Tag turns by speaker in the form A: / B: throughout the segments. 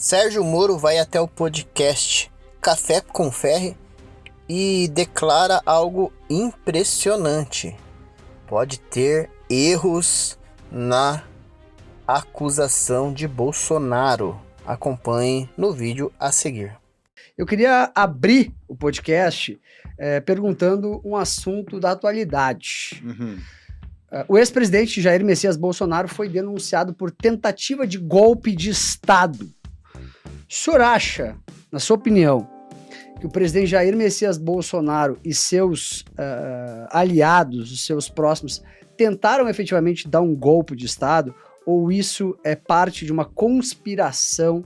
A: Sérgio Moro vai até o podcast Café com Ferry e declara algo impressionante. Pode ter erros na acusação de Bolsonaro. Acompanhe no vídeo a seguir.
B: Eu queria abrir o podcast perguntando um assunto da atualidade. O ex-presidente Jair Messias Bolsonaro foi denunciado por tentativa de golpe de Estado. O senhor acha, na sua opinião, que o presidente Jair Messias Bolsonaro e seus aliados, os seus próximos, tentaram efetivamente dar um golpe de Estado? Ou isso é parte de uma conspiração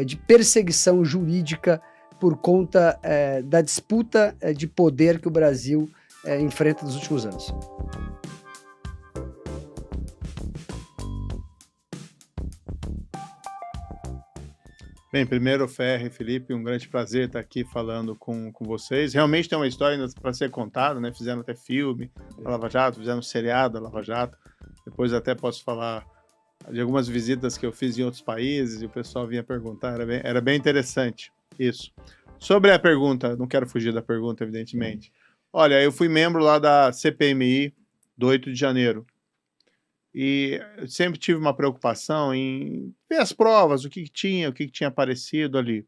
B: de perseguição jurídica por conta da disputa de poder que o Brasil enfrenta nos últimos anos?
C: Bem, primeiro, Ferri, Felipe, um grande prazer estar aqui falando com vocês. Realmente tem uma história para ser contada, né? Fizeram até filme da Lava Jato, fizeram um seriado da Lava Jato. Depois até posso falar de algumas visitas que eu fiz em outros países e o pessoal vinha perguntar, era bem interessante isso. Sobre a pergunta, não quero fugir da pergunta, evidentemente. Olha, eu fui membro lá da CPMI do 8 de janeiro. E eu sempre tive uma preocupação em ver as provas, o que tinha aparecido ali.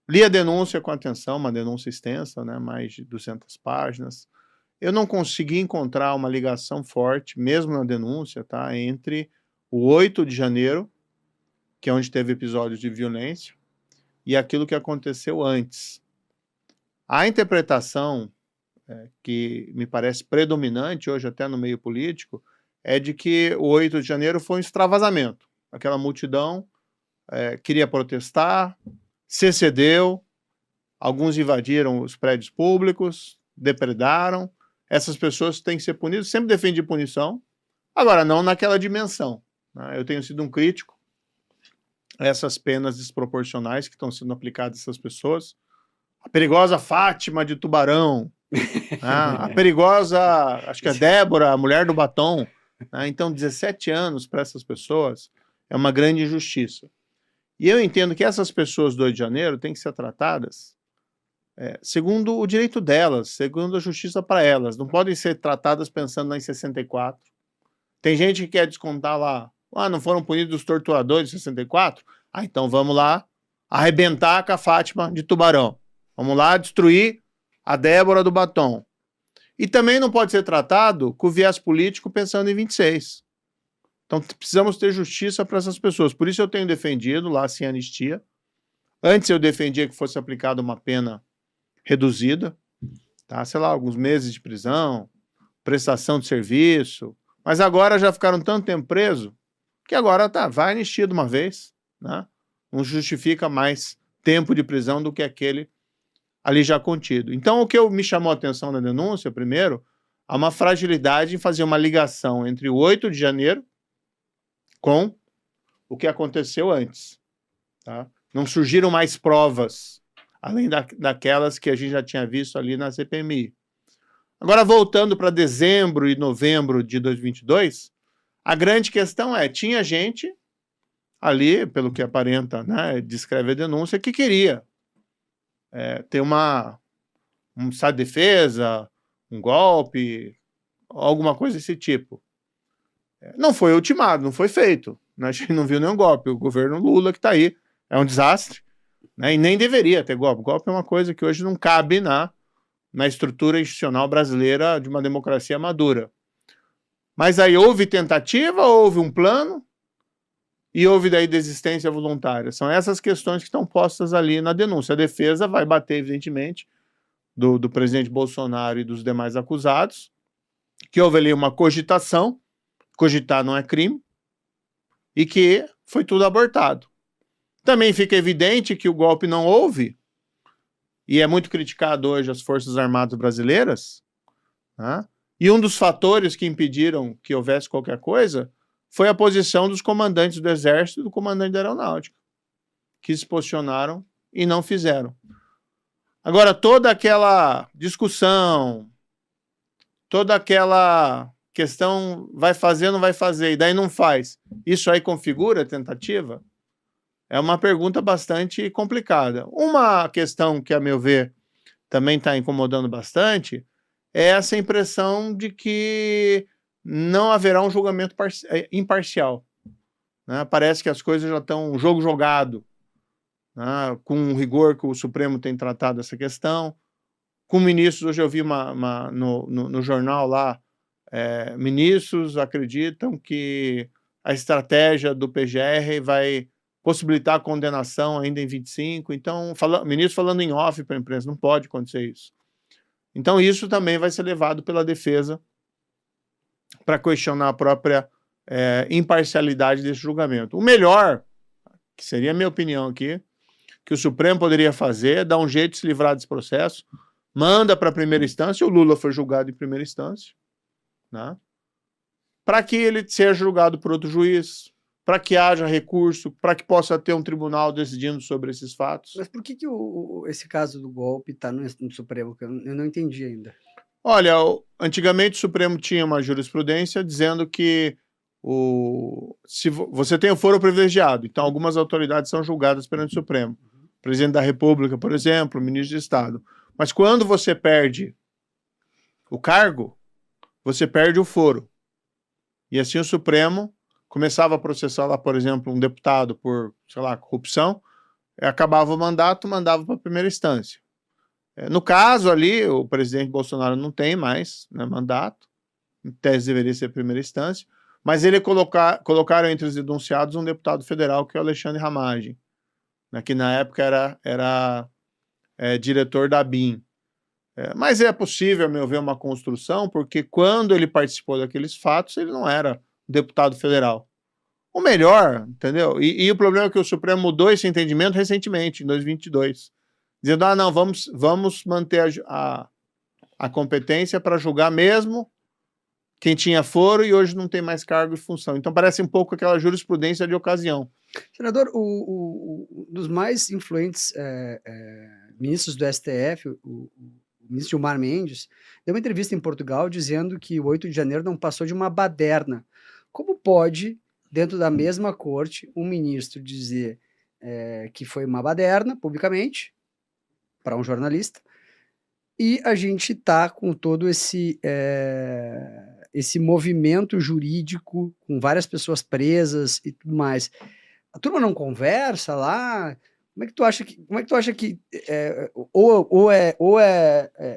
C: Li a denúncia com atenção, uma denúncia extensa, né, mais de 200 páginas. Eu não consegui encontrar uma ligação forte, mesmo na denúncia, tá, entre o 8 de janeiro, que é onde teve episódios de violência, e aquilo que aconteceu antes. A interpretação que me parece predominante hoje até no meio político é de que o 8 de janeiro foi um extravasamento. Aquela multidão queria protestar, se excedeu, alguns invadiram os prédios públicos, depredaram. Essas pessoas têm que ser punidas, sempre defendi punição, agora não naquela dimensão, né? Eu tenho sido um crítico a essas penas desproporcionais que estão sendo aplicadas a essas pessoas. A perigosa Fátima de Tubarão, a perigosa, acho que é Débora, a mulher do batom. Então, 17 anos para essas pessoas é uma grande injustiça. E eu entendo que essas pessoas do 8 de janeiro têm que ser tratadas segundo o direito delas, segundo a justiça para elas. Não podem ser tratadas pensando lá em 64. Tem gente que quer descontar lá, não foram punidos os torturadores de 64? Então vamos lá arrebentar com a Fátima de Tubarão. Vamos lá destruir a Débora do batom. E também não pode ser tratado com viés político pensando em 26. Então precisamos ter justiça para essas pessoas. Por isso eu tenho defendido lá sem anistia. Antes eu defendia que fosse aplicada uma pena reduzida, tá? Sei lá, alguns meses de prisão, prestação de serviço. Mas agora já ficaram tanto tempo preso que agora vai anistia de uma vez, né? Não justifica mais tempo de prisão do que aquele ali já contido. Então, o que me chamou a atenção na denúncia, primeiro, há uma fragilidade em fazer uma ligação entre o 8 de janeiro com o que aconteceu antes. Tá? Não surgiram mais provas, além daquelas que a gente já tinha visto ali na CPMI. Agora, voltando para dezembro e novembro de 2022, a grande questão tinha gente ali, pelo que aparenta, né, descreve a denúncia, que queria ter um estado de defesa, um golpe, alguma coisa desse tipo. Não foi ultimado, não foi feito. A gente não viu nenhum golpe. O governo Lula que está aí é um desastre, né, e nem deveria ter golpe. Golpe é uma coisa que hoje não cabe na estrutura institucional brasileira de uma democracia madura. Mas aí houve tentativa, houve um plano e houve daí desistência voluntária. São essas questões que estão postas ali na denúncia. A defesa vai bater, evidentemente, do presidente Bolsonaro e dos demais acusados, que houve ali uma cogitação, cogitar não é crime, e que foi tudo abortado. Também fica evidente que o golpe não houve, e é muito criticado hoje as Forças Armadas brasileiras, né? E um dos fatores que impediram que houvesse qualquer coisa foi a posição dos comandantes do Exército e do comandante da Aeronáutica, que se posicionaram e não fizeram. Agora, toda aquela discussão, toda aquela questão vai fazer ou não vai fazer, e daí não faz, isso aí configura a tentativa? É uma pergunta bastante complicada. Uma questão que, a meu ver, também está incomodando bastante é essa impressão de que não haverá um julgamento imparcial. Né? Parece que as coisas já estão um jogo jogado, né? Com o rigor que o Supremo tem tratado essa questão. Com ministros, hoje eu vi no jornal lá, ministros acreditam que a estratégia do PGR vai possibilitar a condenação ainda em 25, então, ministro falando em off para a imprensa, não pode acontecer isso. Então, isso também vai ser levado pela defesa para questionar a própria imparcialidade desse julgamento. O melhor, que seria a minha opinião aqui, que o Supremo poderia fazer é dar um jeito de se livrar desse processo, manda para a primeira instância, o Lula foi julgado em primeira instância, né? Para que ele seja julgado por outro juiz, para que haja recurso, para que possa ter um tribunal decidindo sobre esses fatos.
B: Mas por que esse caso do golpe está no Supremo? Que eu não entendi ainda.
C: Olha, antigamente o Supremo tinha uma jurisprudência dizendo que se você tem o foro privilegiado, então algumas autoridades são julgadas perante o Supremo. O presidente da República, por exemplo, o ministro de Estado. Mas quando você perde o cargo, você perde o foro. E assim o Supremo começava a processar lá, por exemplo, um deputado por, sei lá, corrupção, acabava o mandato, mandava para a primeira instância. No caso ali, o presidente Bolsonaro não tem mais, né, mandato, em tese deveria ser a primeira instância, mas ele colocaram entre os denunciados um deputado federal, que é o Alexandre Ramagem, né, que na época era diretor da ABIN. Mas é possível, a meu ver, uma construção, porque quando ele participou daqueles fatos, ele não era deputado federal. O melhor, entendeu? E o problema é que o Supremo mudou esse entendimento recentemente, em 2022, dizendo, não, vamos manter a competência para julgar mesmo quem tinha foro e hoje não tem mais cargo e função. Então parece um pouco aquela jurisprudência de ocasião.
B: Senador, um dos mais influentes ministros do STF, o ministro Gilmar Mendes, deu uma entrevista em Portugal dizendo que o 8 de janeiro não passou de uma baderna. Como pode, dentro da mesma corte, um ministro dizer que foi uma baderna, publicamente, para um jornalista, e a gente está com todo esse movimento jurídico, com várias pessoas presas e tudo mais. A turma não conversa lá? Como é que tu acha que é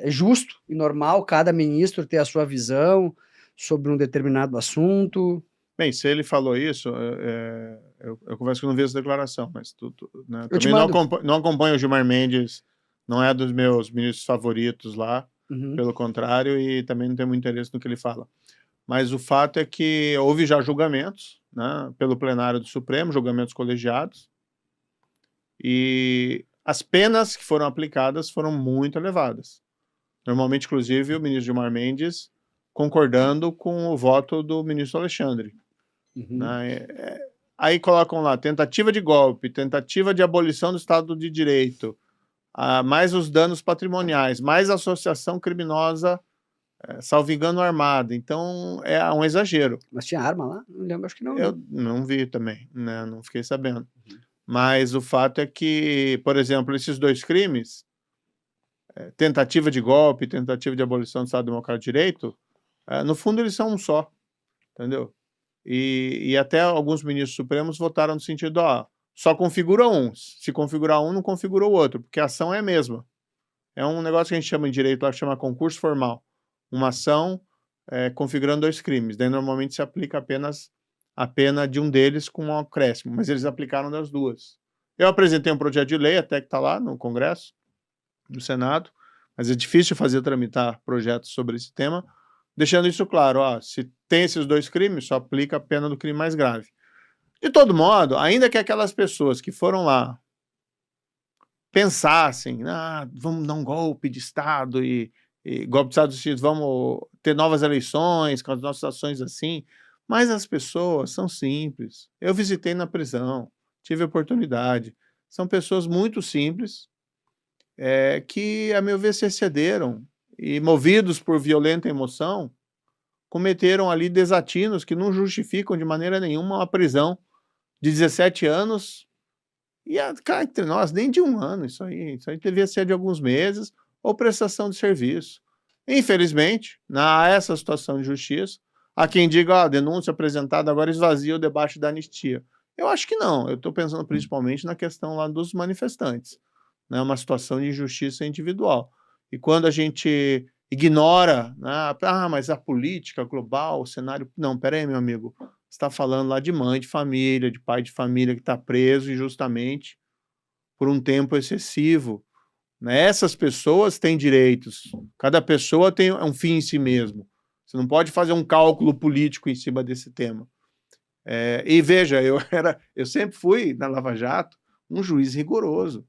B: justo e normal cada ministro ter a sua visão sobre um determinado assunto?
C: Bem, se ele falou isso, eu confesso que não vi essa declaração, mas né, também não acompanho o Gilmar Mendes, não é dos meus ministros favoritos lá, pelo contrário, e também não tenho muito interesse no que ele fala. Mas o fato é que houve já julgamentos, né, pelo plenário do Supremo, julgamentos colegiados, e as penas que foram aplicadas foram muito elevadas. Normalmente, inclusive, o ministro Gilmar Mendes concordando com o voto do ministro Alexandre. Né? Aí colocam lá tentativa de golpe, tentativa de abolição do Estado de Direito, mais os danos patrimoniais, mais associação criminosa, salvo engano, armada. Então, é um exagero.
B: Mas tinha arma lá? Não lembro, acho que não.
C: Eu não vi também, né? Não fiquei sabendo. Mas o fato é que, por exemplo, esses dois crimes, tentativa de golpe, tentativa de abolição do Estado Democrático de Direito, no fundo eles são um só, entendeu? E até alguns ministros supremos votaram no sentido, só configura um. Se configurar um, não configura o outro, porque a ação é a mesma. É um negócio que a gente chama em direito, lá chama concurso formal. Uma ação configurando dois crimes. Daí normalmente se aplica apenas a pena de um deles com um acréscimo, mas eles aplicaram das duas. Eu apresentei um projeto de lei, até que está lá no Congresso, no Senado, mas é difícil tramitar projetos sobre esse tema, deixando isso claro, se tem esses dois crimes, só aplica a pena do crime mais grave. De todo modo, ainda que aquelas pessoas que foram lá pensassem, vamos dar um golpe de Estado e golpe de Estado justiça, vamos ter novas eleições com as nossas ações assim, mas as pessoas são simples. Eu visitei na prisão, tive oportunidade. São pessoas muito simples que, a meu ver, se excederam e, movidos por violenta emoção, cometeram ali desatinos que não justificam de maneira nenhuma uma prisão de 17 anos E cá entre nós, nem de 1 ano isso aí devia ser de alguns meses ou prestação de serviço. Infelizmente, essa situação de justiça, há quem diga, a denúncia apresentada agora esvazia o debate da anistia. Eu acho que não, eu estou pensando principalmente na questão lá dos manifestantes, né, uma situação de injustiça individual. E quando a gente ignora, né, mas a política global, o cenário... Não, peraí, meu amigo, você está falando lá de mãe de família, de pai de família que está preso injustamente por um tempo excessivo, né? Essas pessoas têm direitos, cada pessoa tem um fim em si mesmo. Você não pode fazer um cálculo político em cima desse tema. E veja, eu sempre fui, na Lava Jato, um juiz rigoroso.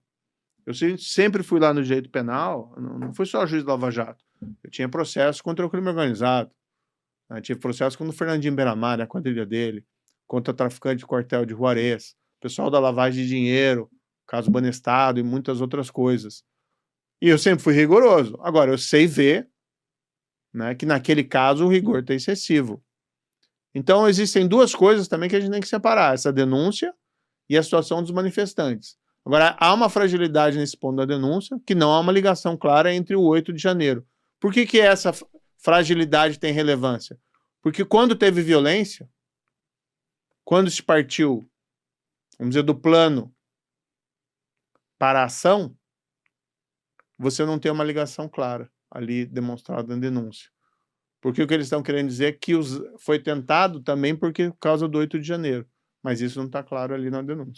C: Eu sempre fui lá no direito penal, não fui só juiz da Lava Jato. Eu tinha processo contra o crime organizado, né? Tive processo contra o Fernandinho Beiramar, a quadrilha dele, contra o traficante de quartel de Juarez, pessoal da lavagem de dinheiro, caso Banestado e muitas outras coisas. E eu sempre fui rigoroso. Agora, eu sei ver, né, que naquele caso o rigor está excessivo. Então, existem duas coisas também que a gente tem que separar, essa denúncia e a situação dos manifestantes. Agora, há uma fragilidade nesse ponto da denúncia, que não há uma ligação clara entre o 8 de janeiro. Por que essa fragilidade tem relevância? Porque quando teve violência, quando se partiu, vamos dizer, do plano para a ação, você não tem uma ligação clara ali demonstrada na denúncia. Porque o que eles estão querendo dizer é que foi tentado também por causa do 8 de janeiro. Mas isso não está claro ali na denúncia.